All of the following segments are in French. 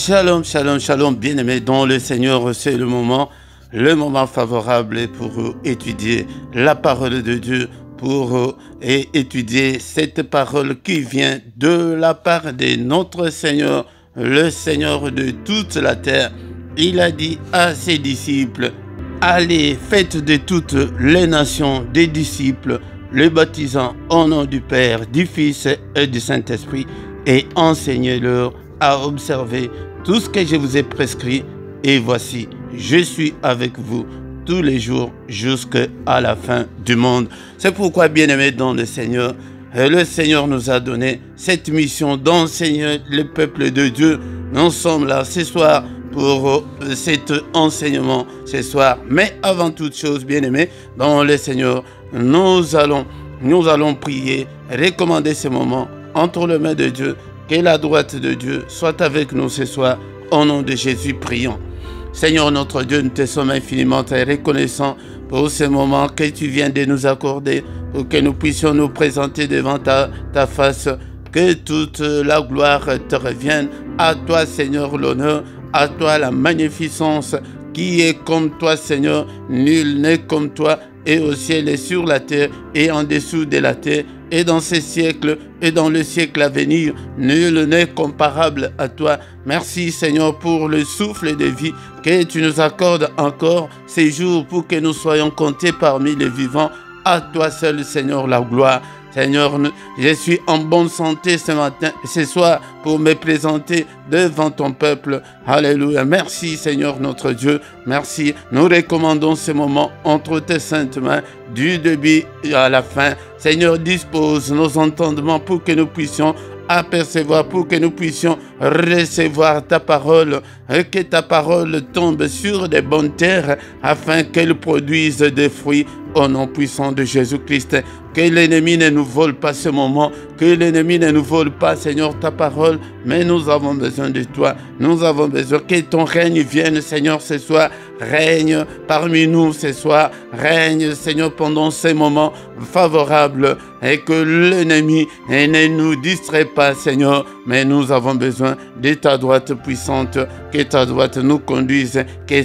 Shalom, shalom, shalom, bien-aimés dans le Seigneur, c'est le moment favorable pour étudier la parole de Dieu, pour étudier cette parole qui vient de la part de notre Seigneur, le Seigneur de toute la terre. Il a dit à ses disciples, allez, faites de toutes les nations des disciples, les baptisant au nom du Père, du Fils et du Saint-Esprit, et enseignez-leur à observer tout ce que je vous ai prescrit. Et voici, je suis avec vous tous les jours jusqu'à la fin du monde. C'est pourquoi, bien-aimés dans le Seigneur nous a donné cette mission d'enseigner le peuple de Dieu. Nous sommes là ce soir pour cet enseignement ce soir. Mais avant toute chose, bien-aimés dans le Seigneur, nous allons prier, recommander ce moment entre les mains de Dieu. Que la droite de Dieu soit avec nous ce soir. Au nom de Jésus, prions. Seigneur notre Dieu, nous te sommes infiniment reconnaissants pour ce moment que tu viens de nous accorder, pour que nous puissions nous présenter devant ta face. Que toute la gloire te revienne. À toi, Seigneur, l'honneur. À toi, la magnificence. Qui est comme toi, Seigneur? Nul n'est comme toi. Et au ciel et sur la terre et en dessous de la terre, et dans ces siècles et dans le siècle à venir, nul n'est comparable à toi. Merci Seigneur pour le souffle de vie que tu nous accordes encore ces jours pour que nous soyons comptés parmi les vivants. À toi seul Seigneur la gloire. Seigneur, je suis en bonne santé ce soir pour me présenter devant ton peuple. Alléluia. Merci Seigneur notre Dieu. Merci. Nous recommandons ce moment entre tes saintes mains du début à la fin. Seigneur, dispose nos entendements pour que nous puissions apercevoir, pour que nous puissions recevoir ta parole, et que ta parole tombe sur des bonnes terres afin qu'elle produise des fruits au nom puissant de Jésus-Christ. Que l'ennemi ne nous vole pas ce moment, que l'ennemi ne nous vole pas, Seigneur, ta parole, mais nous avons besoin de toi. Nous avons besoin que ton règne vienne, Seigneur, ce soir. Règne parmi nous ce soir. Règne, Seigneur, pendant ces moments favorables et que l'ennemi ne nous distrait pas, Seigneur, mais nous avons besoin de ta droite puissante, que ta droite nous conduise, que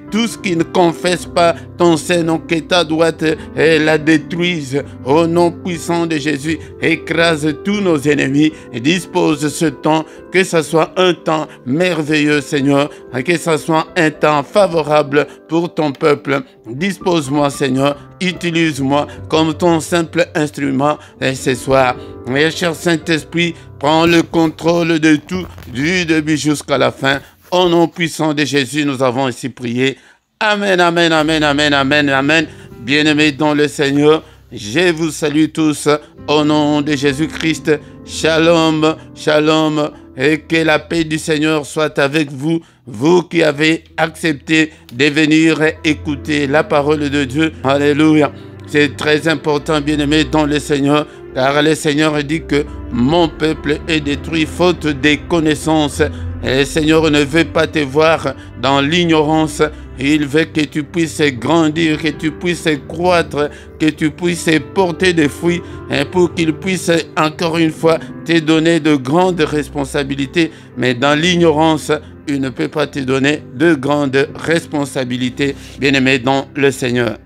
tout ce qui ne confesse pas ton Seigneur, que ta droite la détruise au nom puissant de Jésus, écrase tous nos ennemis et dispose ce temps, que ce soit un temps merveilleux, Seigneur, que ce soit un temps favorable pour ton peuple. Dispose-moi, Seigneur, utilise-moi comme ton simple instrument et ce soir. Mes cher Saint-Esprit, prends le contrôle de tout, du début jusqu'à la fin. Au nom puissant de Jésus, nous avons ainsi prié. Amen, amen, amen, amen, amen, amen. Bien-aimés dans le Seigneur, je vous salue tous au nom de Jésus-Christ. Shalom, shalom, et que la paix du Seigneur soit avec vous, vous qui avez accepté de venir écouter la parole de Dieu. Alléluia. C'est très important, bien-aimés dans le Seigneur, car le Seigneur dit que mon peuple est détruit faute de connaissances. Et le Seigneur ne veut pas te voir dans l'ignorance. Il veut que tu puisses grandir, que tu puisses croître, que tu puisses porter des fruits, et pour qu'il puisse encore une fois te donner de grandes responsabilités. Mais dans l'ignorance, il ne peut pas te donner de grandes responsabilités, bien-aimé dans le Seigneur.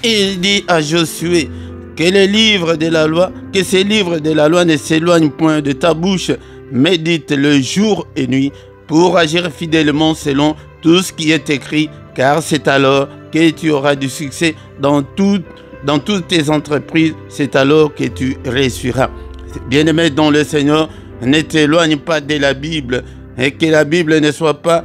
Il dit à Josué que les livres de la loi, que ces livres de la loi ne s'éloignent point de ta bouche, médite le jour et nuit pour agir fidèlement selon tout ce qui est écrit, car c'est alors que tu auras du succès dans toutes tes entreprises, c'est alors que tu réussiras. Bien-aimé dans le Seigneur, ne t'éloigne pas de la Bible, et que la Bible ne soit pas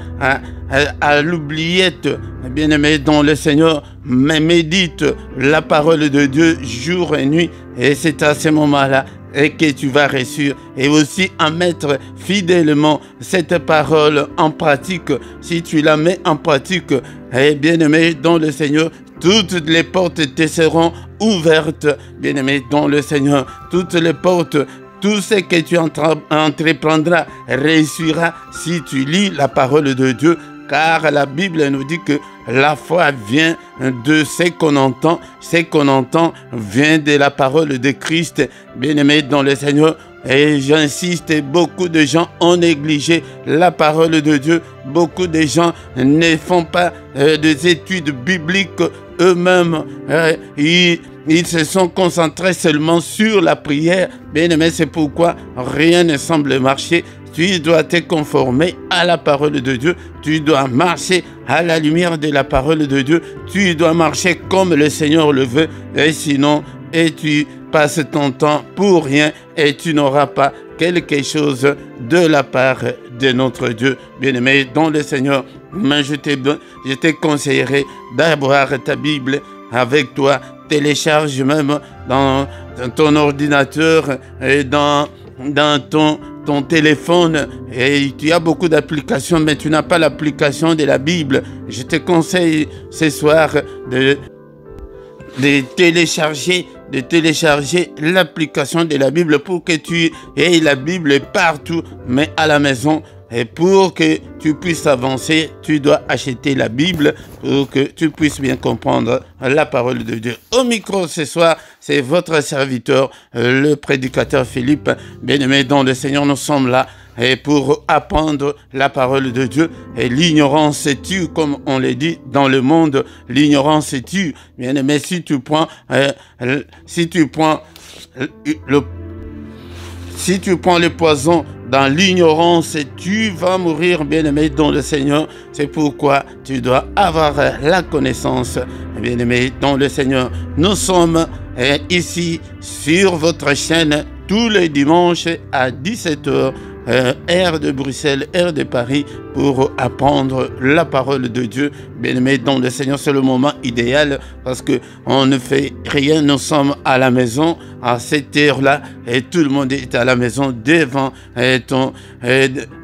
à l'oubliette. Bien-aimé dans le Seigneur, mais médite la parole de Dieu jour et nuit, et c'est à ce moment-là et que tu vas réussir, et aussi à mettre fidèlement cette parole en pratique. Si tu la mets en pratique, et bien-aimé dans le Seigneur, toutes les portes te seront ouvertes. Bien-aimé dans le Seigneur, toutes les portes, tout ce que tu entreprendras réussira si tu lis la parole de Dieu, car la Bible nous dit que la foi vient de ce qu'on entend vient de la parole de Christ. Bien-aimés dans le Seigneur, et j'insiste, beaucoup de gens ont négligé la parole de Dieu. Beaucoup de gens ne font pas des études bibliques eux-mêmes. Ils se sont concentrés seulement sur la prière. Bien-aimé, c'est pourquoi rien ne semble marcher. Tu dois te conformer à la parole de Dieu. Tu dois marcher à la lumière de la parole de Dieu. Tu dois marcher comme le Seigneur le veut. Et sinon, tu passes ton temps pour rien et tu n'auras pas quelque chose de la part de notre Dieu. Bien-aimé, dans le Seigneur, mais je te conseillerais d'avoir ta Bible avec toi. Télécharge même dans ton ordinateur et dans ton téléphone, et tu as beaucoup d'applications, mais tu n'as pas l'application de la Bible. Je te conseille ce soir de télécharger l'application de la Bible pour que tu aies la Bible partout, mais à la maison. Et pour que tu puisses avancer, tu dois acheter la Bible pour que tu puisses bien comprendre la parole de Dieu. Au micro ce soir, c'est votre serviteur, le prédicateur Philippe. Bien-aimé dans le Seigneur, nous sommes là et pour apprendre la parole de Dieu. Et l'ignorance tue, comme on le dit dans le monde, l'ignorance tue. Bien-aimé, si tu prends le poison dans l'ignorance, tu vas mourir, bien-aimé dans le Seigneur. C'est pourquoi tu dois avoir la connaissance, bien-aimé dans le Seigneur. Nous sommes ici sur votre chaîne tous les dimanches à 17h, heure de Bruxelles, heure de Paris, pour apprendre la parole de Dieu. Bien-aimé dans le Seigneur, c'est le moment idéal parce qu'on ne fait rien. Nous sommes à la maison à cette heure-là et tout le monde est à la maison devant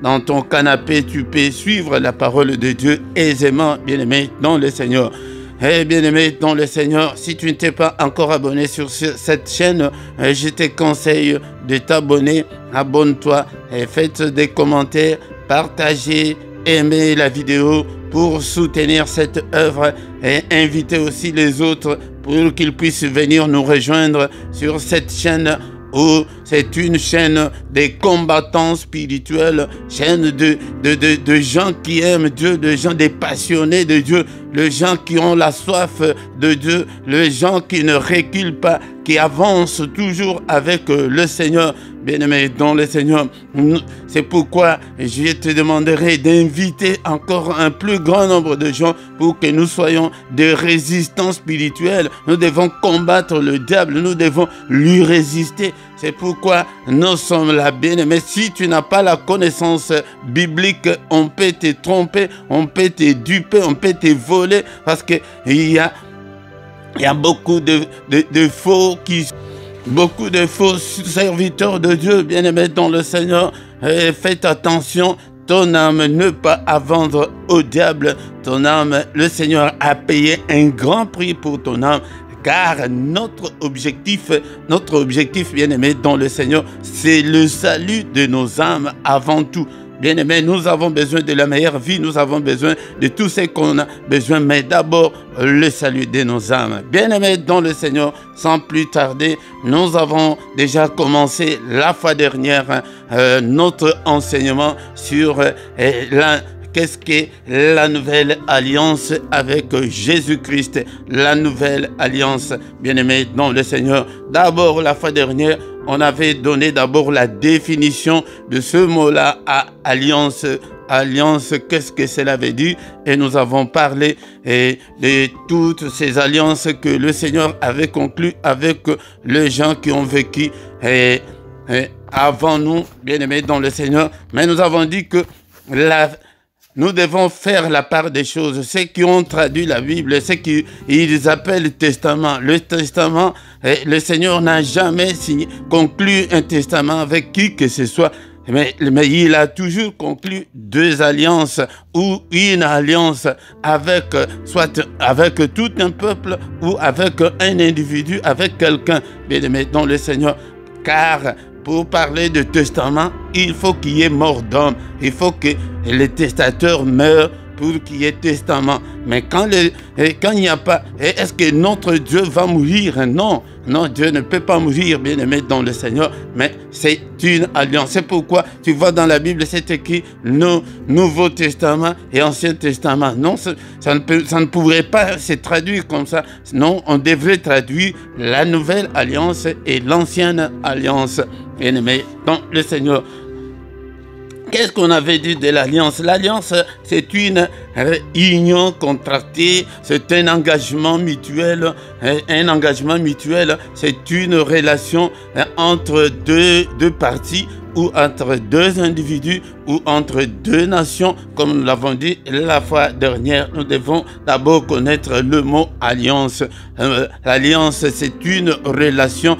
dans ton canapé. Tu peux suivre la parole de Dieu aisément, bien-aimé dans le Seigneur. Bien-aimé dans le Seigneur, si tu ne t'es pas encore abonné sur cette chaîne, je te conseille de t'abonner. Abonne-toi et faites des commentaires, partagez, aimez la vidéo pour soutenir cette œuvre et invitez aussi les autres pour qu'ils puissent venir nous rejoindre sur cette chaîne où c'est une chaîne des combattants spirituels, chaîne de gens qui aiment Dieu, de gens des passionnés de Dieu, les gens qui ont la soif de Dieu, les gens qui ne reculent pas, qui avancent toujours avec le Seigneur. Bien-aimé dans le Seigneur, c'est pourquoi je te demanderai d'inviter encore un plus grand nombre de gens pour que nous soyons des résistants spirituels. Nous devons combattre le diable, nous devons lui résister. C'est pourquoi nous sommes là, bien-aimé. Si tu n'as pas la connaissance biblique, on peut te tromper, on peut te duper, on peut te voler, parce qu'il y a beaucoup de faux beaucoup de faux serviteurs de Dieu, bien-aimés dans le Seigneur. Faites attention, ton âme ne pas à vendre au diable. Ton âme, le Seigneur a payé un grand prix pour ton âme. Car notre objectif, bien-aimé dans le Seigneur, c'est le salut de nos âmes avant tout. Bien-aimés, nous avons besoin de la meilleure vie, nous avons besoin de tout ce qu'on a besoin, mais d'abord le salut de nos âmes. Bien-aimés dans le Seigneur, sans plus tarder, nous avons déjà commencé la fois dernière notre enseignement sur qu'est-ce qu'est la nouvelle alliance avec Jésus-Christ, la nouvelle alliance, bien-aimés dans le Seigneur. D'abord, la fois dernière, on avait donné d'abord la définition de ce mot-là, alliance. Alliance, qu'est-ce que cela veut dire? Et nous avons parlé de toutes ces alliances que le Seigneur avait conclues avec les gens qui ont vécu avant nous, bien-aimés dans le Seigneur. Mais nous avons dit que nous devons faire la part des choses. Ceux qui ont traduit la Bible, ceux qu'ils appellent testament. Le testament, le Seigneur n'a jamais conclu un testament avec qui que ce soit. Mais il a toujours conclu deux alliances ou une alliance avec tout un peuple ou avec un individu, avec quelqu'un. Bien-aimé dans le Seigneur. Car pour parler de testament, il faut qu'il y ait mort d'homme. Il faut que les testateurs meurent pour qu'il y ait testament. Mais quand il n'y a pas, est-ce que notre Dieu va mourir? Non, non, Dieu ne peut pas mourir, bien-aimé dans le Seigneur, mais c'est une alliance. C'est pourquoi tu vois dans la Bible, c'est écrit Nouveau Testament et Ancien Testament. Non, ça ne pourrait pas se traduire comme ça. Non, on devrait traduire la Nouvelle Alliance et l'Ancienne Alliance, bien-aimé dans le Seigneur. Qu'est-ce qu'on avait dit de l'alliance? L'alliance, c'est une union contractée, c'est un engagement mutuel. Un engagement mutuel, c'est une relation entre deux parties ou entre deux individus ou entre deux nations. Comme nous l'avons dit la fois dernière, nous devons d'abord connaître le mot alliance. L'alliance, c'est une relation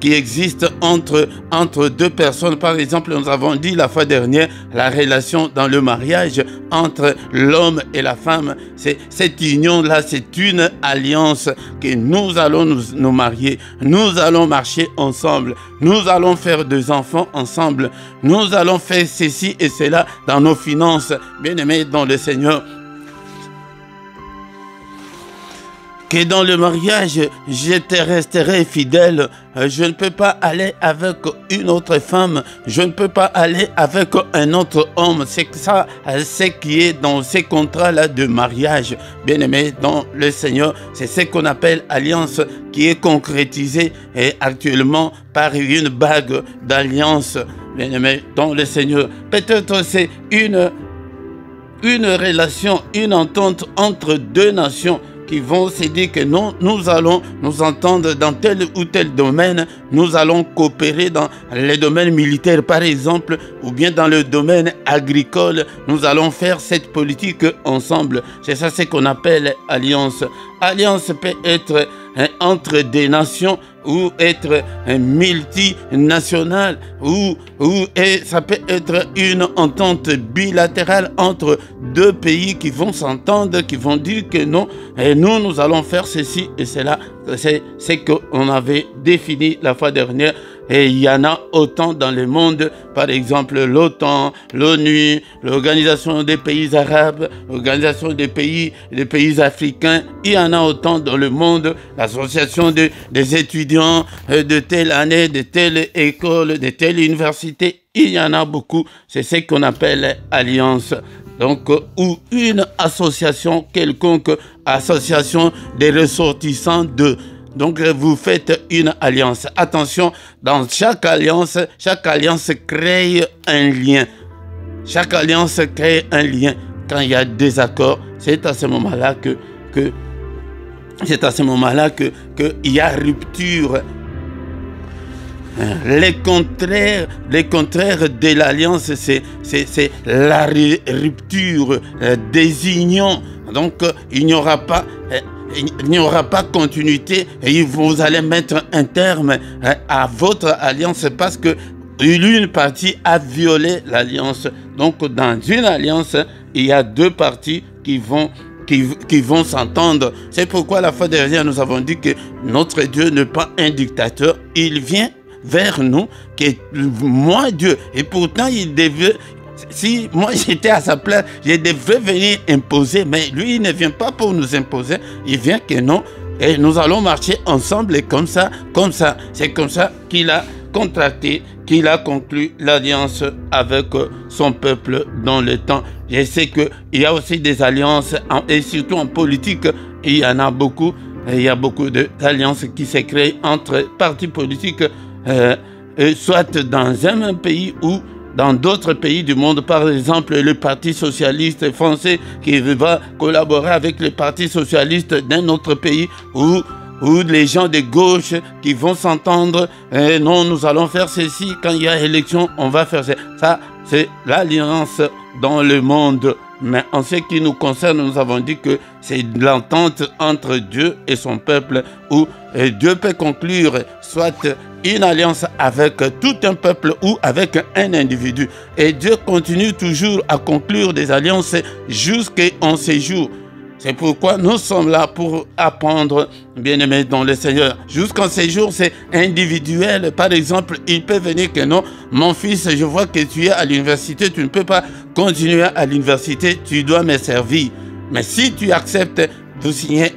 qui existe entre deux personnes. Par exemple, nous avons dit la fois dernière la relation dans le mariage entre l'homme et la femme. Cette union-là, c'est une alliance que nous allons nous marier. Nous allons marcher ensemble. Nous allons faire des enfants ensemble. Nous allons faire ceci et cela dans nos finances. Bien-aimés dans le Seigneur, que dans le mariage, je te resterai fidèle. Je ne peux pas aller avec une autre femme. Je ne peux pas aller avec un autre homme. C'est ça, ce qui est dans ces contrats-là de mariage. Bien-aimé dans le Seigneur, c'est ce qu'on appelle alliance qui est concrétisée actuellement par une bague d'alliance. Bien-aimé dans le Seigneur. Peut-être c'est une relation, une entente entre deux nations qui vont se dire que non, nous allons nous entendre dans tel ou tel domaine, nous allons coopérer dans les domaines militaires par exemple, ou bien dans le domaine agricole, nous allons faire cette politique ensemble. C'est ça ce qu'on appelle alliance. Alliance peut être entre des nations ou être multinational et ça peut être une entente bilatérale entre deux pays qui vont s'entendre, qui vont dire que non, et nous allons faire ceci et cela. C'est ce qu'on avait défini la fois dernière. Et il y en a autant dans le monde, par exemple l'OTAN, l'ONU, l'Organisation des pays arabes, l'Organisation des pays africains. Il y en a autant dans le monde, l'association des étudiants de telle année, de telle école, de telle université. Il y en a beaucoup. C'est ce qu'on appelle alliance. Donc, ou une association quelconque, association des ressortissants de... Donc, vous faites une alliance. Attention, dans chaque alliance crée un lien. Chaque alliance crée un lien. Quand il y a des accords, c'est à ce moment-là qu'il y a rupture. Les contraires de l'alliance, c'est la rupture, désunion. Donc, il n'y aura pas continuité et vous allez mettre un terme à votre alliance parce que l'une partie a violé l'alliance. Donc, dans une alliance, il y a deux parties qui vont s'entendre. C'est pourquoi la fois dernière, nous avons dit que notre Dieu n'est pas un dictateur. Il vient vers nous, que moi Dieu, et pourtant il devait, si moi j'étais à sa place, je devrais venir imposer, mais lui il ne vient pas pour nous imposer, il vient que non, et nous allons marcher ensemble et comme ça, c'est comme ça qu'il a contracté, qu'il a conclu l'alliance avec son peuple dans le temps. Je sais qu'il y a aussi des alliances, et surtout en politique, il y en a beaucoup, il y a beaucoup d'alliances qui se créent entre partis politiques, soit dans un même pays ou dans d'autres pays du monde. Par exemple, le Parti socialiste français qui va collaborer avec le Parti socialiste d'un autre pays, ou les gens de gauche qui vont s'entendre, non, nous allons faire ceci, quand il y a élection, on va faire ça. Ça, c'est l'alliance dans le monde. Mais en ce qui nous concerne, nous avons dit que c'est l'entente entre Dieu et son peuple, où Dieu peut conclure soit une alliance avec tout un peuple ou avec un individu. Et Dieu continue toujours à conclure des alliances jusqu'en ces jours. C'est pourquoi nous sommes là pour apprendre, bien-aimés dans le Seigneur. Jusqu'en ces jours, c'est individuel. Par exemple, il peut venir que non, mon fils, je vois que tu es à l'université, tu ne peux pas continuer à l'université, tu dois me servir. Mais si tu acceptes de signer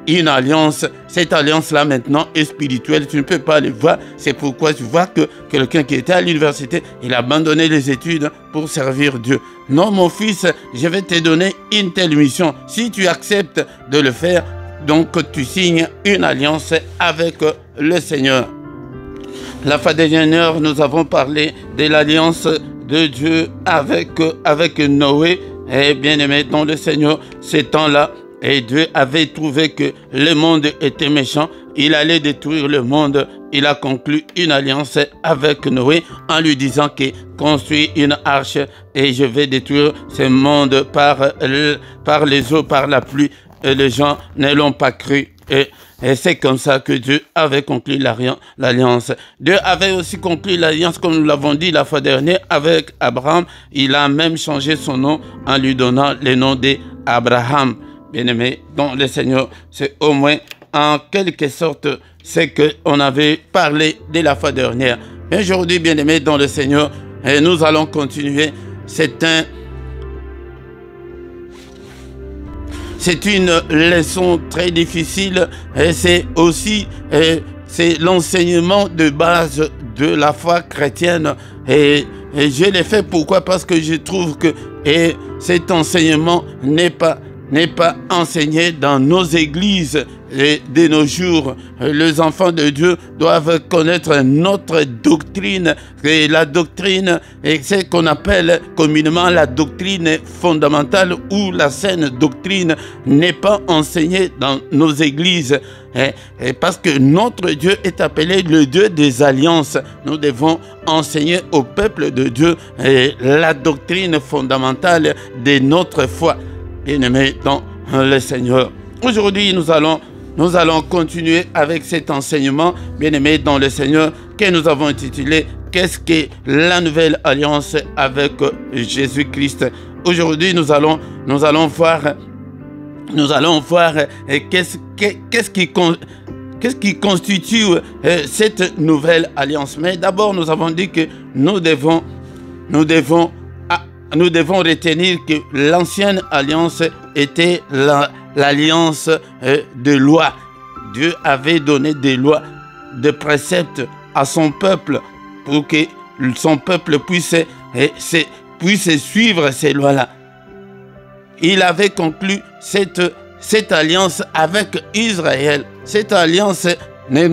une alliance, cette alliance-là maintenant est spirituelle, tu ne peux pas le voir. C'est pourquoi tu vois que quelqu'un qui était à l'université, il a abandonné les études pour servir Dieu. Non, mon fils, je vais te donner une telle mission. Si tu acceptes de le faire, donc tu signes une alliance avec le Seigneur. La fois dernière, nous avons parlé de l'alliance de Dieu avec Noé. Et bien aimé dans le Seigneur, ces temps-là, et Dieu avait trouvé que le monde était méchant, il allait détruire le monde. Il a conclu une alliance avec Noé en lui disant qu'il construit une arche et je vais détruire ce monde par les eaux, par la pluie. Et les gens ne l'ont pas cru. Et c'est comme ça que Dieu avait conclu l'alliance. Dieu avait aussi conclu l'alliance, comme nous l'avons dit la fois dernière, avec Abraham. Il a même changé son nom en lui donnant le nom d'Abraham. Bien-aimé, dans le Seigneur, c'est au moins en quelque sorte ce qu'on avait parlé dès la fois dernière. Et aujourd'hui, bien-aimé, dans le Seigneur, nous allons continuer. C'est une leçon très difficile et c'est aussi c'est l'enseignement de base de la foi chrétienne et je l'ai fait pourquoi? Parce que je trouve que cet enseignement n'est pas enseigné dans nos églises de nos jours. Les enfants de Dieu doivent connaître notre doctrine. Et la doctrine, c'est ce qu'on appelle communément la doctrine fondamentale ou la saine doctrine n'est pas enseignée dans nos églises. Parce que notre Dieu est appelé le Dieu des alliances. Nous devons enseigner au peuple de Dieu la doctrine fondamentale de notre foi. Bien-aimés dans le Seigneur. Aujourd'hui, nous allons continuer avec cet enseignement, bien-aimés dans le Seigneur, que nous avons intitulé « Qu'est-ce que la nouvelle alliance avec Jésus-Christ ?» Aujourd'hui, nous allons voir qu'est-ce qui constitue cette nouvelle alliance. Mais d'abord, nous avons dit que nous devons retenir que l'ancienne alliance était l'alliance de loi. Dieu avait donné des lois, des préceptes à son peuple pour que son peuple puisse suivre ces lois-là. Il avait conclu cette alliance avec Israël. Cette alliance ne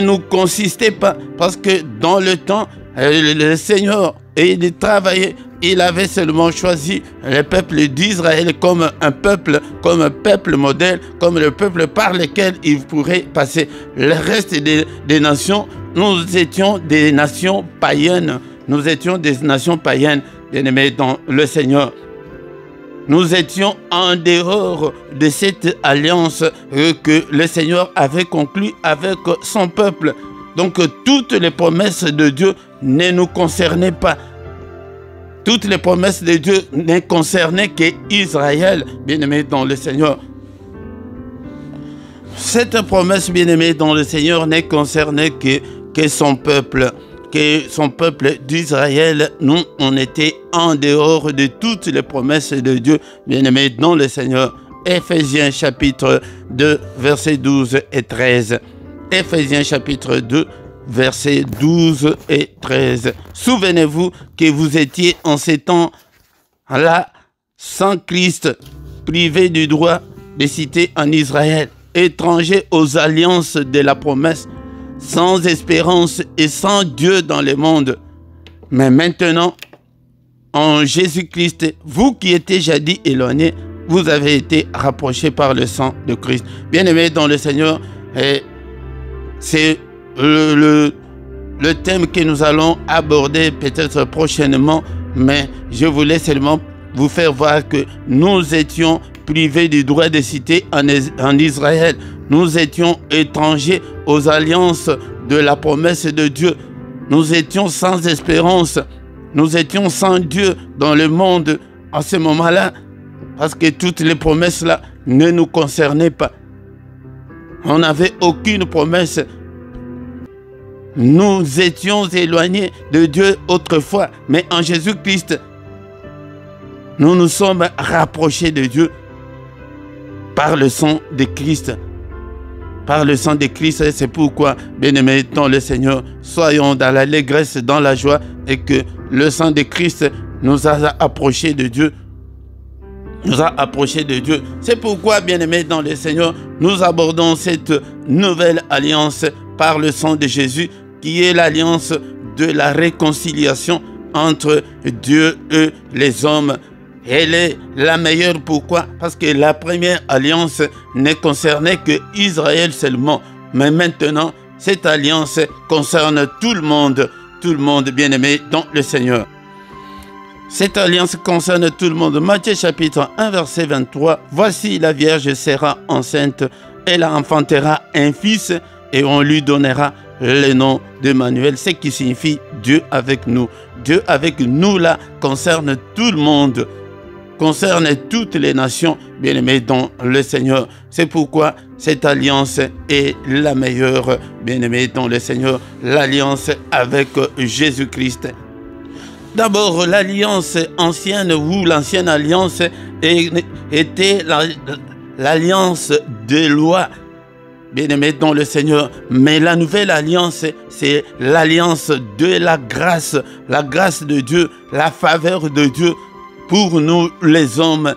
nous consistait pas parce que dans le temps, le Seigneur, il travaillait, il avait seulement choisi le peuple d'Israël comme un peuple modèle, comme le peuple par lequel il pourrait passer. Le reste des nations, nous étions des nations païennes. Nous étions des nations païennes, bien-aimés dans le Seigneur. Nous étions en dehors de cette alliance que le Seigneur avait conclue avec son peuple. Donc toutes les promesses de Dieu ne nous concernaient pas. Toutes les promesses de Dieu ne concernaient qu'Israël, bien-aimé dans le Seigneur. Cette promesse, bien-aimé dans le Seigneur, ne concernait que son peuple. Que son peuple d'Israël, nous, on était en dehors de toutes les promesses de Dieu, bien-aimés dans le Seigneur. Éphésiens chapitre 2, versets 12 et 13. Éphésiens chapitre 2, versets 12 et 13. Souvenez-vous que vous étiez en ces temps-là sans Christ, privés du droit de cité en Israël, étrangers aux alliances de la promesse, sans espérance et sans Dieu dans le monde. Mais maintenant, en Jésus-Christ, vous qui étiez jadis éloignés, vous avez été rapprochés par le sang de Christ. Bien-aimés dans le Seigneur, c'est le thème que nous allons aborder peut-être prochainement, mais je voulais seulement vous faire voir que nous étions privés du droit de cité en Israël. Nous étions étrangers aux alliances de la promesse de Dieu. Nous étions sans espérance Nous étions sans Dieu dans le monde à ce moment-là, parce que toutes les promesses-là ne nous concernaient pas. On n'avait aucune promesse. Nous étions éloignés de Dieu autrefois, mais en Jésus-Christ, nous nous sommes rapprochés de Dieu par le sang de Christ. Par le sang de Christ, c'est pourquoi, bien-aimés dans le Seigneur, soyons dans l'allégresse, dans la joie, et que le sang de Christ nous a approchés de Dieu. C'est pourquoi, bien-aimés dans le Seigneur, nous abordons cette nouvelle alliance par le sang de Jésus, qui est l'alliance de la réconciliation entre Dieu et les hommes. Elle est la meilleure. Pourquoi? Parce que la première alliance ne concernait que Israël seulement. Mais maintenant, cette alliance concerne tout le monde bien-aimé dans le Seigneur. Cette alliance concerne tout le monde. Matthieu chapitre 1 verset 23. Voici la Vierge sera enceinte, elle enfantera un fils et on lui donnera le nom d'Emmanuel, ce qui signifie Dieu avec nous. Dieu avec nous là concerne tout le monde, concerne toutes les nations bien-aimées dans le Seigneur. C'est pourquoi cette alliance est la meilleure, bien-aimée dans le Seigneur, l'alliance avec Jésus-Christ. D'abord, l'alliance ancienne ou l'ancienne alliance était l'alliance des lois, bien-aimés dans le Seigneur. Mais la nouvelle alliance, c'est l'alliance de la grâce de Dieu, la faveur de Dieu pour nous les hommes.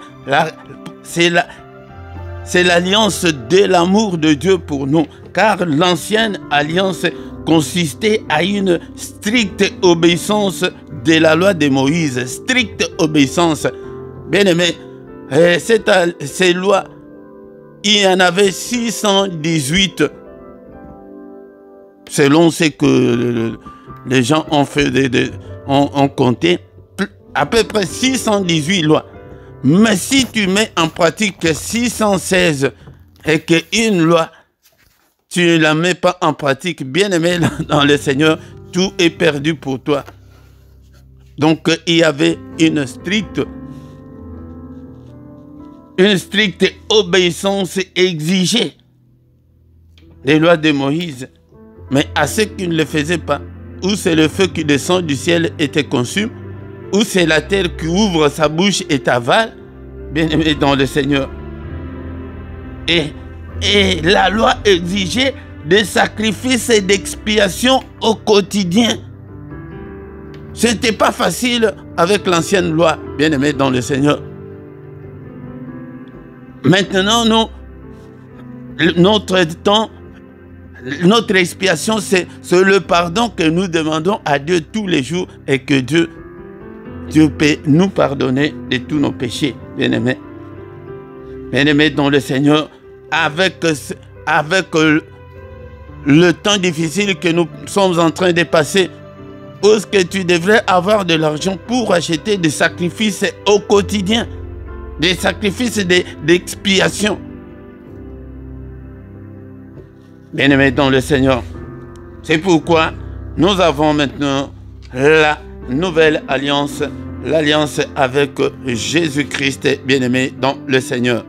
C'est l'alliance de l'amour de Dieu pour nous, car l'ancienne alliance consistait à une stricte obéissance de la loi de Moïse, stricte obéissance. Bien-aimés, ces lois, il y en avait 618, selon ce que les gens ont fait, ont compté, à peu près 618 lois. Mais si tu mets en pratique 616 et qu'une loi, tu ne la mets pas en pratique, bien-aimé dans le Seigneur, tout est perdu pour toi. Donc il y avait une stricte obéissance exigée des lois de Moïse. Mais à ceux qui ne le faisaient pas, ou c'est le feu qui descend du ciel et te consume, ou c'est la terre qui ouvre sa bouche et t'avale, bien-aimé dans le Seigneur. Et la loi exigeait des sacrifices et d'expiation au quotidien. Ce n'était pas facile avec l'ancienne loi, bien-aimé dans le Seigneur. Maintenant, notre temps, notre expiation, c'est le pardon que nous demandons à Dieu tous les jours et que Dieu peut nous pardonner de tous nos péchés, bien-aimés. Bien-aimés dans le Seigneur, avec le temps difficile que nous sommes en train de passer, où est-ce que tu devrais avoir de l'argent pour acheter des sacrifices au quotidien, des sacrifices d'expiation. Bien-aimés dans le Seigneur, c'est pourquoi nous avons maintenant la nouvelle alliance, l'alliance avec Jésus-Christ, bien-aimé dans le Seigneur.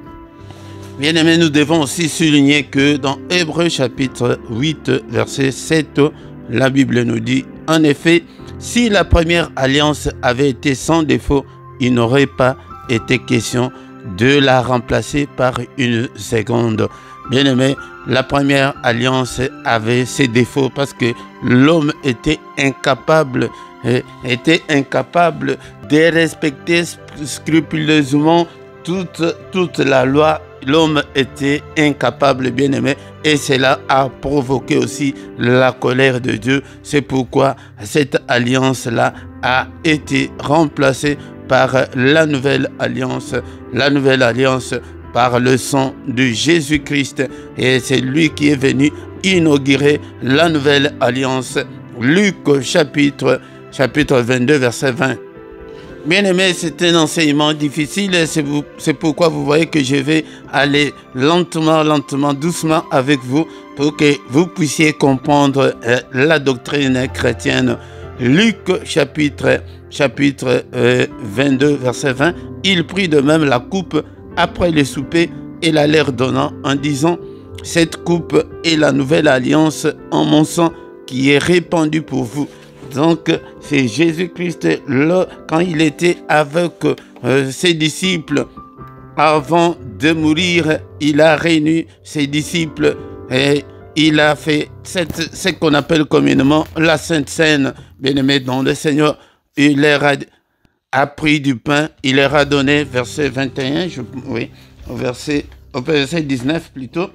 Bien-aimés, nous devons aussi souligner que dans Hébreux chapitre 8, verset 7, la Bible nous dit, en effet, si la première alliance avait été sans défaut, il n'aurait pas été question de la remplacer par une seconde. Bien-aimés, la première alliance avait ses défauts parce que l'homme était incapable de respecter scrupuleusement toute la loi. L'homme était incapable, bien-aimé, et cela a provoqué aussi la colère de Dieu. C'est pourquoi cette alliance-là a été remplacée par la nouvelle alliance par le sang de Jésus-Christ. Et c'est lui qui est venu inaugurer la nouvelle alliance. Luc chapitre 22, verset 20. Bien-aimés, c'est un enseignement difficile, c'est pourquoi vous voyez que je vais aller lentement, doucement avec vous pour que vous puissiez comprendre la doctrine chrétienne. Luc chapitre 22, verset 20, « Il prit de même la coupe après le souper et la leur donnant en disant, « Cette coupe est la nouvelle alliance en mon sang qui est répandue pour vous. » Donc, c'est Jésus-Christ, quand il était avec ses disciples, avant de mourir, il a réuni ses disciples et il a fait ce qu'on appelle communément la Sainte Seine. Bien-aimés dans le Seigneur, il leur a pris du pain, il leur a donné, verset 21, verset 19 plutôt.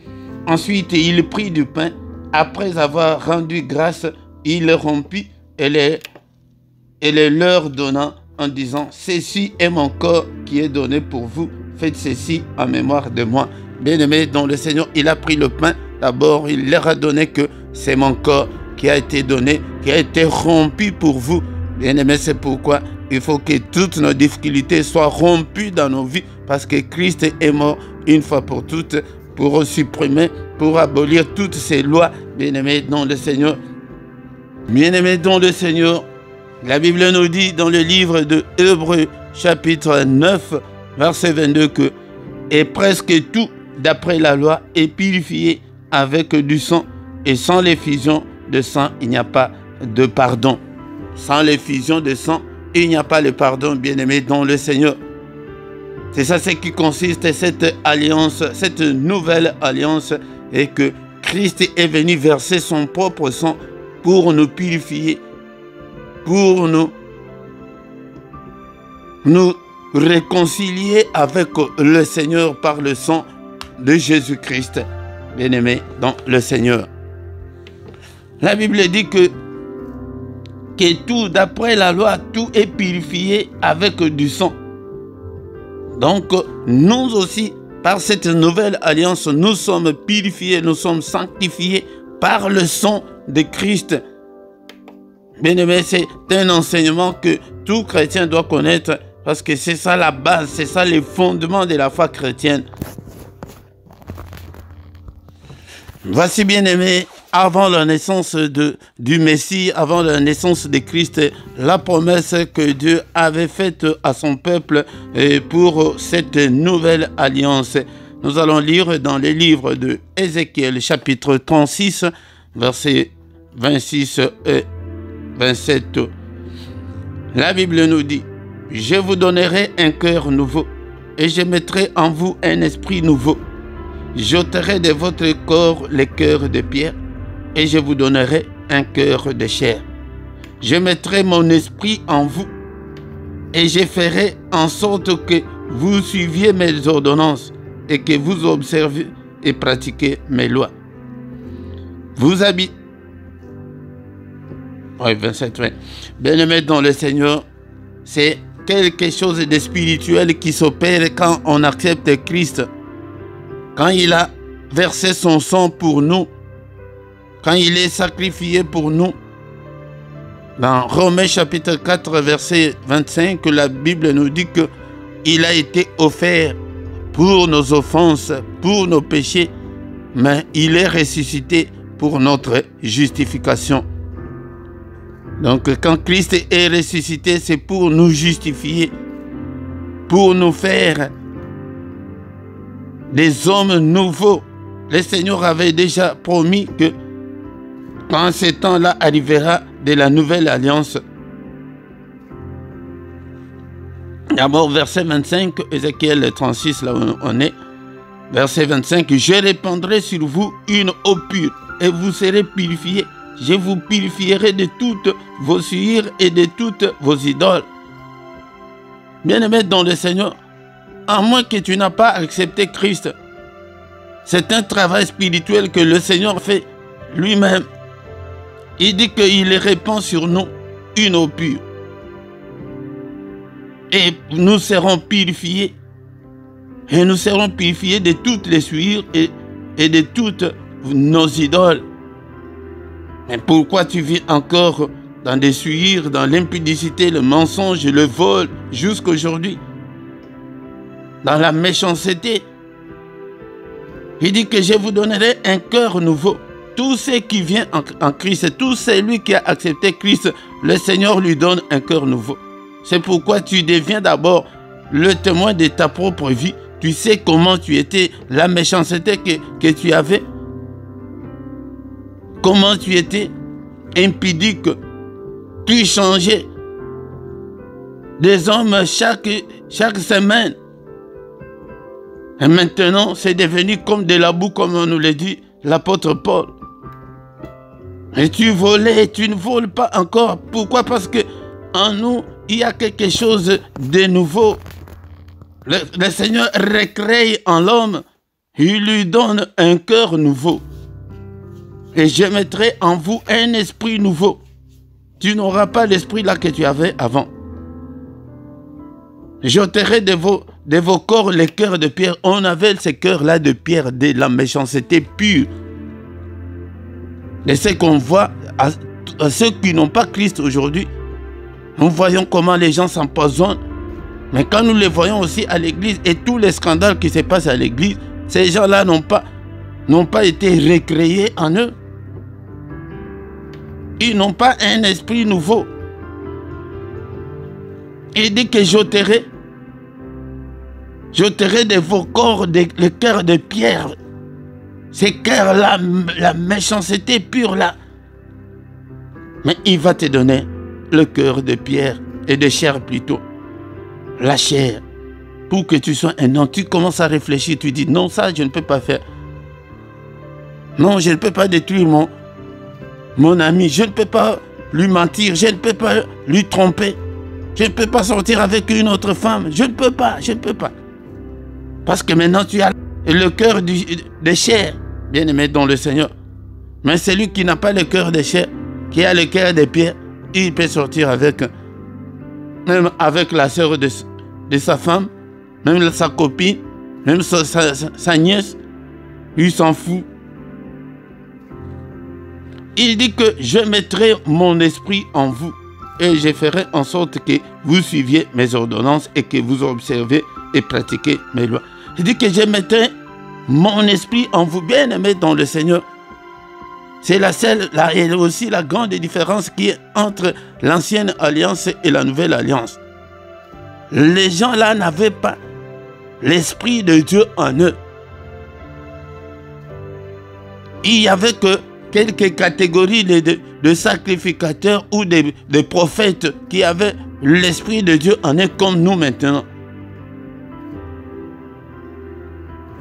Ensuite, il prit du pain, après avoir rendu grâce, il le rompit et le leur donnant en disant, « Ceci est mon corps qui est donné pour vous, faites ceci en mémoire de moi. » Bien-aimés dans le Seigneur, il a pris le pain, d'abord il leur a donné que c'est mon corps qui a été donné, qui a été rompu pour vous. Bien-aimés, c'est pourquoi il faut que toutes nos difficultés soient rompues dans nos vies, parce que Christ est mort une fois pour toutes, pour supprimer, pour abolir toutes ces lois. Bien-aimés dans le Seigneur, bien-aimés dans le Seigneur, la Bible nous dit dans le livre de Hébreux, chapitre 9, verset 22, que « Et presque tout, d'après la loi, est purifié avec du sang, et sans l'effusion de sang, il n'y a pas de pardon. » Sans l'effusion de sang, il n'y a pas le pardon, bien-aimé dans le Seigneur. C'est ça ce qui consiste, cette alliance, cette nouvelle alliance, et que Christ est venu verser son propre sang pour nous purifier, pour nous réconcilier avec le Seigneur par le sang de Jésus-Christ, bien-aimé dans le Seigneur. La Bible dit que tout, d'après la loi, tout est purifié avec du sang. Donc, nous aussi, par cette nouvelle alliance, nous sommes purifiés, nous sommes sanctifiés par le sang de Christ. Bien-aimé, c'est un enseignement que tout chrétien doit connaître, parce que c'est ça la base, c'est ça les fondements de la foi chrétienne. Voici, bien-aimé, avant la naissance du Messie, avant la naissance de Christ, la promesse que Dieu avait faite à son peuple pour cette nouvelle alliance. Nous allons lire dans les livres de Ézéchiel, chapitre 36, versets 26 et 27. La Bible nous dit, « Je vous donnerai un cœur nouveau, et je mettrai en vous un esprit nouveau. J'ôterai de votre corps les cœurs de pierre, et je vous donnerai un cœur de chair. Je mettrai mon esprit en vous, et je ferai en sorte que vous suiviez mes ordonnances, et que vous observiez et pratiquiez mes lois. Vous habitez. » 27, oui. Bien-aimés dans le Seigneur, c'est quelque chose de spirituel qui s'opère quand on accepte Christ. Quand il a versé son sang pour nous, quand il est sacrifié pour nous. Dans Romains chapitre 4, verset 25, la Bible nous dit qu'il a été offert pour nos offenses, pour nos péchés, mais il est ressuscité pour notre justification. Donc quand Christ est ressuscité, c'est pour nous justifier, pour nous faire des hommes nouveaux. Le Seigneur avait déjà promis que quand ce temps-là arrivera de la nouvelle alliance. D'abord, verset 25, Ézéchiel 36, là où on est. Verset 25, « Je répandrai sur vous une eau pure, et vous serez purifiés. Je vous purifierai de toutes vos souillures et de toutes vos idoles. » Bien-aimé dans le Seigneur, à moins que tu n'as pas accepté Christ, c'est un travail spirituel que le Seigneur fait lui-même. Il dit qu'il répand sur nous une eau pure. Et nous serons purifiés. Et nous serons purifiés de toutes les souillures et de toutes nos idoles. Mais pourquoi tu vis encore dans des souillures, dans l'impudicité, le mensonge, le vol, jusqu'aujourd'hui? Dans la méchanceté. Il dit que je vous donnerai un cœur nouveau. Tout ce qui vient en Christ, tout celui qui a accepté Christ le Seigneur lui donne un cœur nouveau. C'est pourquoi tu deviens d'abord le témoin de ta propre vie. Tu sais comment tu étais, la méchanceté que tu avais. Comment tu étais impudique. Tu changeais des hommes chaque semaine. Et maintenant, c'est devenu comme de la boue, comme on nous l'a dit l'apôtre Paul. Et tu volais, tu ne voles pas encore. Pourquoi? Parce que en nous, il y a quelque chose de nouveau. Le Seigneur recrée en l'homme, il lui donne un cœur nouveau. Et je mettrai en vous un esprit nouveau. Tu n'auras pas l'esprit là que tu avais avant. J'ôterai de vos corps les cœurs de pierre. On avait ces cœurs-là de pierre, de la méchanceté pure. Et ce qu'on voit à ceux qui n'ont pas Christ aujourd'hui, nous voyons comment les gens s'empoisonnent. Mais quand nous les voyons aussi à l'église et tous les scandales qui se passent à l'église, ces gens-là n'ont pas été recréés en eux. Ils n'ont pas un esprit nouveau. Il dit que j'ôterai de vos corps le cœur de pierre. Ces cœurs-là, la méchanceté pure là. Mais il va te donner le cœur de pierre et de chair plutôt. La chair. Pour que tu sois un homme, tu commences à réfléchir, tu dis non, ça je ne peux pas faire. Non, je ne peux pas détruire mon ami, je ne peux pas lui mentir, je ne peux pas lui tromper. Je ne peux pas sortir avec une autre femme, je ne peux pas. Parce que maintenant tu as le cœur de chair, bien aimé dans le Seigneur. Mais celui qui n'a pas le cœur de chair, qui a le cœur de pierre, il peut sortir même avec la sœur de sa femme, même sa copine, même sa nièce, il s'en fout. Il dit que je mettrai mon esprit en vous et je ferai en sorte que vous suiviez mes ordonnances et que vous observez et pratiquez mes lois. Il dit que je mettrai mon esprit en vous, bien aimés dans le Seigneur. C'est et aussi la grande différence qui est entre l'ancienne alliance et la nouvelle alliance. Les gens là n'avaient pas l'esprit de Dieu en eux. Il n'y avait que quelques catégories de sacrificateurs ou de prophètes qui avaient l'esprit de Dieu en eux comme nous maintenant.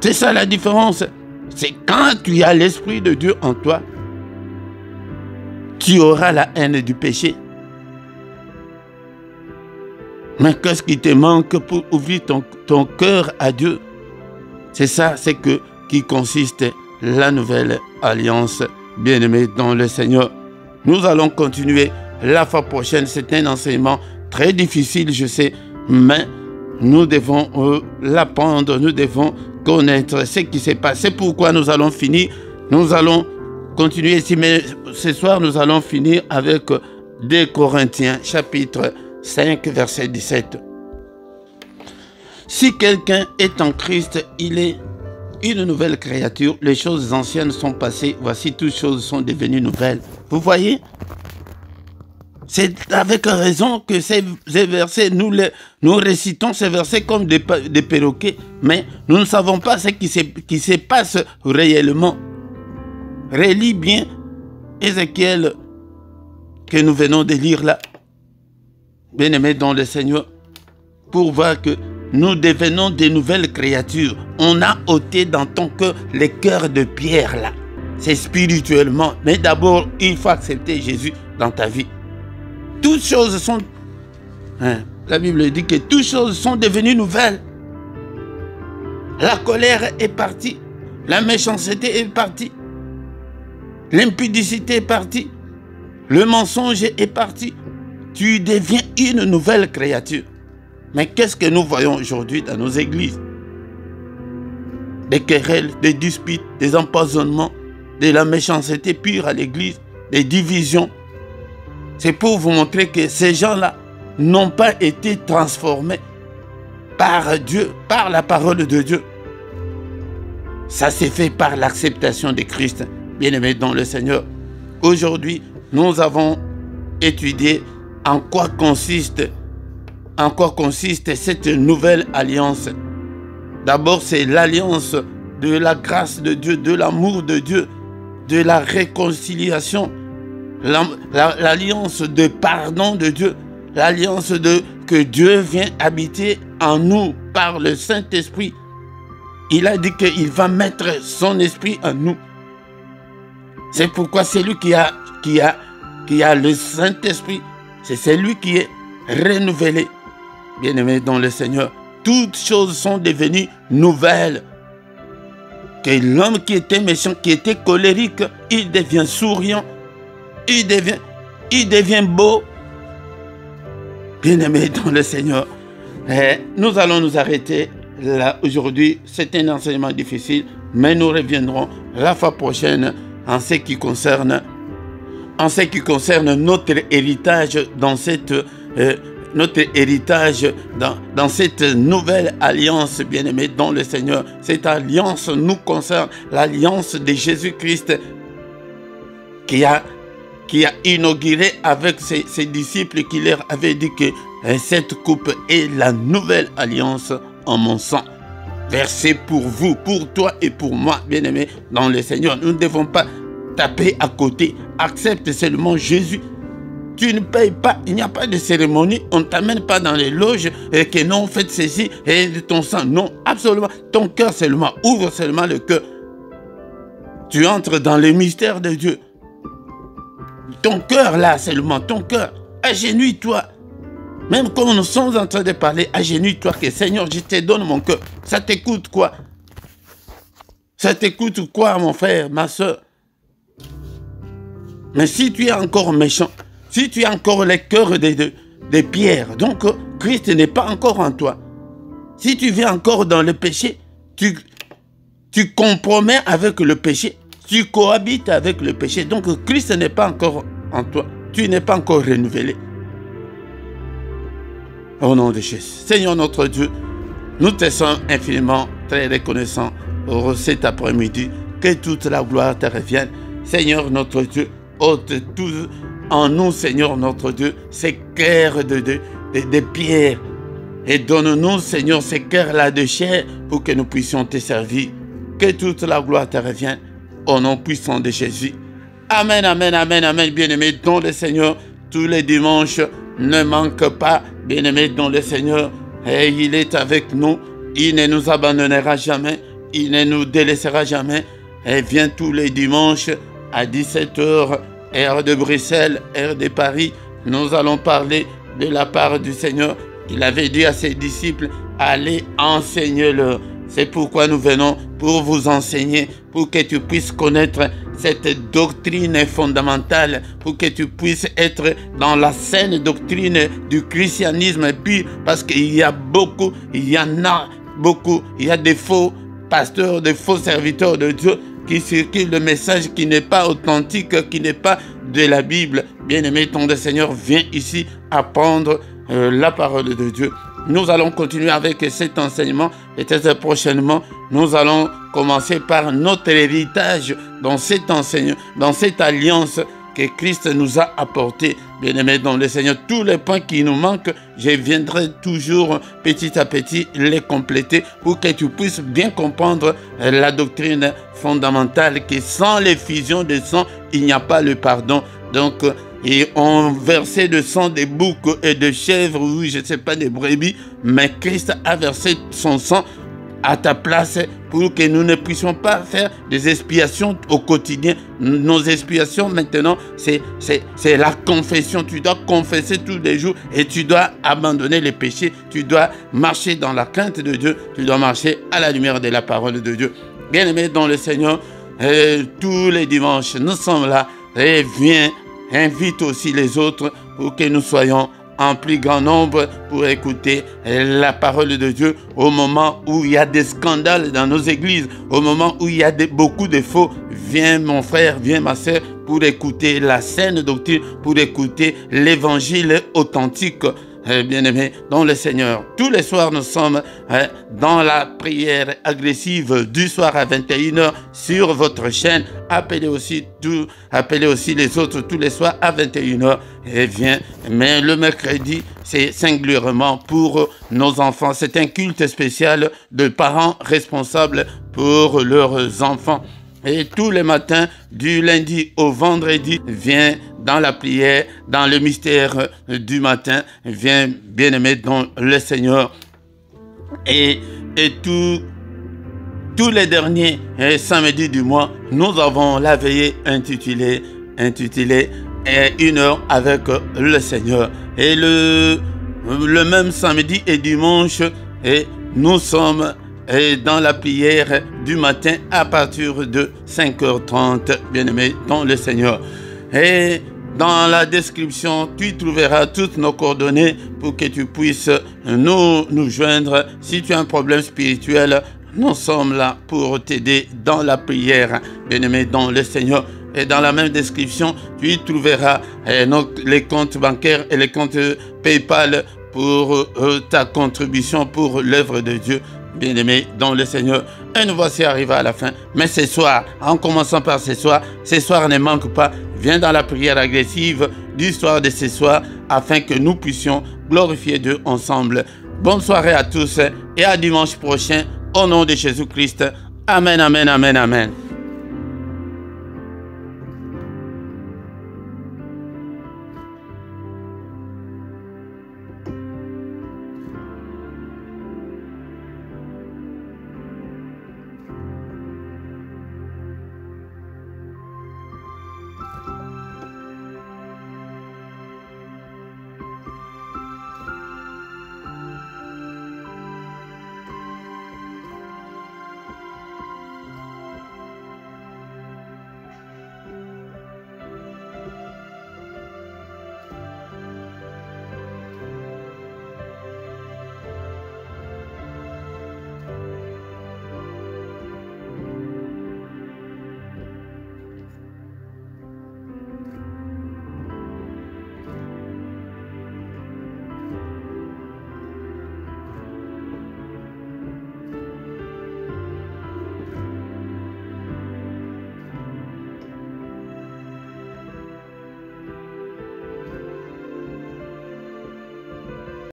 C'est ça la différence. C'est quand tu as l'esprit de Dieu en toi, tu auras la haine du péché. Mais qu'est-ce qui te manque pour ouvrir ton cœur à Dieu? C'est ça, qui consiste la nouvelle alliance, bien-aimés dans le Seigneur. Nous allons continuer la fois prochaine. C'est un enseignement très difficile, je sais, mais nous devons l'apprendre, nous devons connaître ce qui s'est passé. C'est pourquoi nous allons finir. Nous allons continuer ici, mais ce soir, nous allons finir avec 2 Corinthiens, chapitre 5, verset 17. Si quelqu'un est en Christ, il est une nouvelle créature. Les choses anciennes sont passées. Voici, toutes choses sont devenues nouvelles. Vous voyez? C'est avec raison que ces versets, nous récitons ces versets comme des perroquets, mais nous ne savons pas ce qui se passe réellement. Relis bien Ézéchiel que nous venons de lire là, bien-aimés dans le Seigneur, pour voir que nous devenons de nouvelles créatures. On a ôté dans ton cœur les cœurs de pierre là. C'est spirituellement, mais d'abord, il faut accepter Jésus dans ta vie. Toutes choses sont... la Bible dit que toutes choses sont devenues nouvelles. La colère est partie. La méchanceté est partie. L'impudicité est partie. Le mensonge est parti. Tu deviens une nouvelle créature. Mais qu'est-ce que nous voyons aujourd'hui dans nos églises? Des querelles, des disputes, des empoisonnements, de la méchanceté pure à l'église, des divisions. C'est pour vous montrer que ces gens-là n'ont pas été transformés par Dieu, par la parole de Dieu. Ça s'est fait par l'acceptation de Christ, bien-aimés dans le Seigneur. Aujourd'hui, nous avons étudier en quoi consiste cette nouvelle alliance. D'abord, c'est l'alliance de la grâce de Dieu, de l'amour de Dieu, de la réconciliation, l'alliance de pardon de Dieu, l'alliance que Dieu vient habiter en nous par le Saint-Esprit. Il a dit qu'il va mettre son esprit en nous. C'est pourquoi c'est lui qui a le Saint-Esprit. C'est celui qui est renouvelé. Bien-aimés dans le Seigneur, toutes choses sont devenues nouvelles. Que l'homme qui était méchant, qui était colérique, il devient souriant, il devient beau. Bien-aimés dans le Seigneur, nous allons nous arrêter là aujourd'hui. C'est un enseignement difficile, mais nous reviendrons la fois prochaine en ce qui concerne notre héritage dans cette dans cette nouvelle alliance, bien-aimée dans le Seigneur. Cette alliance nous concerne, l'alliance de Jésus-Christ qui a inauguré avec ses disciples, qui leur avait dit que cette coupe est la nouvelle alliance en mon sang, versée pour vous, pour toi et pour moi, bien-aimés dans le Seigneur. Nous ne devons pas taper à côté. Accepte seulement Jésus. Tu ne payes pas, il n'y a pas de cérémonie, on ne t'amène pas dans les loges et que non, faites ceci et de ton sang. Non, absolument. Ton cœur seulement, ouvre seulement le cœur. Tu entres dans le mystère de Dieu. Ton cœur là seulement, ton cœur, agenouille-toi. Même comme nous sommes en train de parler, agenouille-toi que Seigneur, je te donne mon cœur. Ça t'écoute quoi? Ça t'écoute quoi, mon frère, ma soeur? Mais si tu es encore méchant, si tu as encore le cœur de pierre, donc Christ n'est pas encore en toi. Si tu vis encore dans le péché, tu compromets avec le péché, tu cohabites avec le péché. Donc Christ n'est pas encore en toi. Tu n'es pas encore renouvelé. Au nom de Jésus. Seigneur notre Dieu, nous te sommes infiniment très reconnaissants pour cet après-midi. Que toute la gloire te revienne. Seigneur notre Dieu, ôte tout en nous, Seigneur notre Dieu, ces cœurs de pierre. Et donne-nous, Seigneur, ces cœurs-là de chair pour que nous puissions te servir. Que toute la gloire te revienne. Au nom puissant de Jésus. Amen, amen, amen, amen. Bien-aimés dans le Seigneur, tous les dimanches, ne manque pas, bien-aimés dans le Seigneur. Et il est avec nous. Il ne nous abandonnera jamais. Il ne nous délaissera jamais. Et vient tous les dimanches à 17 h, heure de Bruxelles, heure de Paris. Nous allons parler de la part du Seigneur. Il avait dit à ses disciples, allez enseigner-leur. C'est pourquoi nous venons pour vous enseigner, pour que tu puisses connaître cette doctrine fondamentale, pour que tu puisses être dans la saine doctrine du christianisme. Et puis, parce qu'il y a beaucoup, il y en a beaucoup, il y a des faux pasteurs, des faux serviteurs de Dieu qui circulent le message qui n'est pas authentique, qui n'est pas de la Bible. Bien-aimé, ton Seigneur vient ici apprendre la parole de Dieu. Nous allons continuer avec cet enseignement et très prochainement, nous allons commencer par notre héritage dans cet enseignement, dans cette alliance que Christ nous a apporté. Bien-aimés dans le Seigneur, tous les points qui nous manquent, je viendrai toujours petit à petit les compléter pour que tu puisses bien comprendre la doctrine fondamentale que sans l'effusion de sang, il n'y a pas le pardon. Donc, et on versait de sang des boucs et de chèvres, oui, je ne sais pas, des brebis, mais Christ a versé son sang à ta place pour que nous ne puissions pas faire des expiations au quotidien. Nos expiations maintenant, c'est la confession. Tu dois confesser tous les jours et tu dois abandonner les péchés. Tu dois marcher dans la crainte de Dieu. Tu dois marcher à la lumière de la parole de Dieu. Bien-aimés dans le Seigneur, tous les dimanches, nous sommes là. Et viens, invite aussi les autres pour que nous soyons en plus grand nombre pour écouter la parole de Dieu au moment où il y a des scandales dans nos églises, au moment où il y a beaucoup de faux. Viens mon frère, viens ma sœur pour écouter la saine doctrine, pour écouter l'évangile authentique. bien-aimés dans le Seigneur. Tous les soirs, nous sommes dans la prière agressive du soir à 21h sur votre chaîne. Appelez aussi les autres tous les soirs à 21h. Et mais le mercredi, c'est singulièrement pour nos enfants. C'est un culte spécial de parents responsables pour leurs enfants. Et tous les matins, du lundi au vendredi, viens dans la prière, dans le mystère du matin, viens bien-aimé dans le Seigneur. Et tous les derniers samedis du mois, nous avons la veillée intitulée Une heure avec le Seigneur. Et le même samedi et dimanche, nous sommes dans la prière du matin à partir de 5h30, bien-aimés dans le Seigneur. Et dans la description, tu trouveras toutes nos coordonnées pour que tu puisses nous joindre. Si tu as un problème spirituel, nous sommes là pour t'aider dans la prière, bien-aimé dans le Seigneur. Et dans la même description, tu trouveras les comptes bancaires et les comptes PayPal pour ta contribution pour l'œuvre de Dieu, bien-aimé dans le Seigneur. Et nous voici arrivés à la fin. Mais ce soir, en commençant par ce soir ne manque pas. Viens dans la prière agressive du soir de ce soir afin que nous puissions glorifier Dieu ensemble. Bonne soirée à tous et à dimanche prochain au nom de Jésus-Christ. Amen, amen, amen, amen.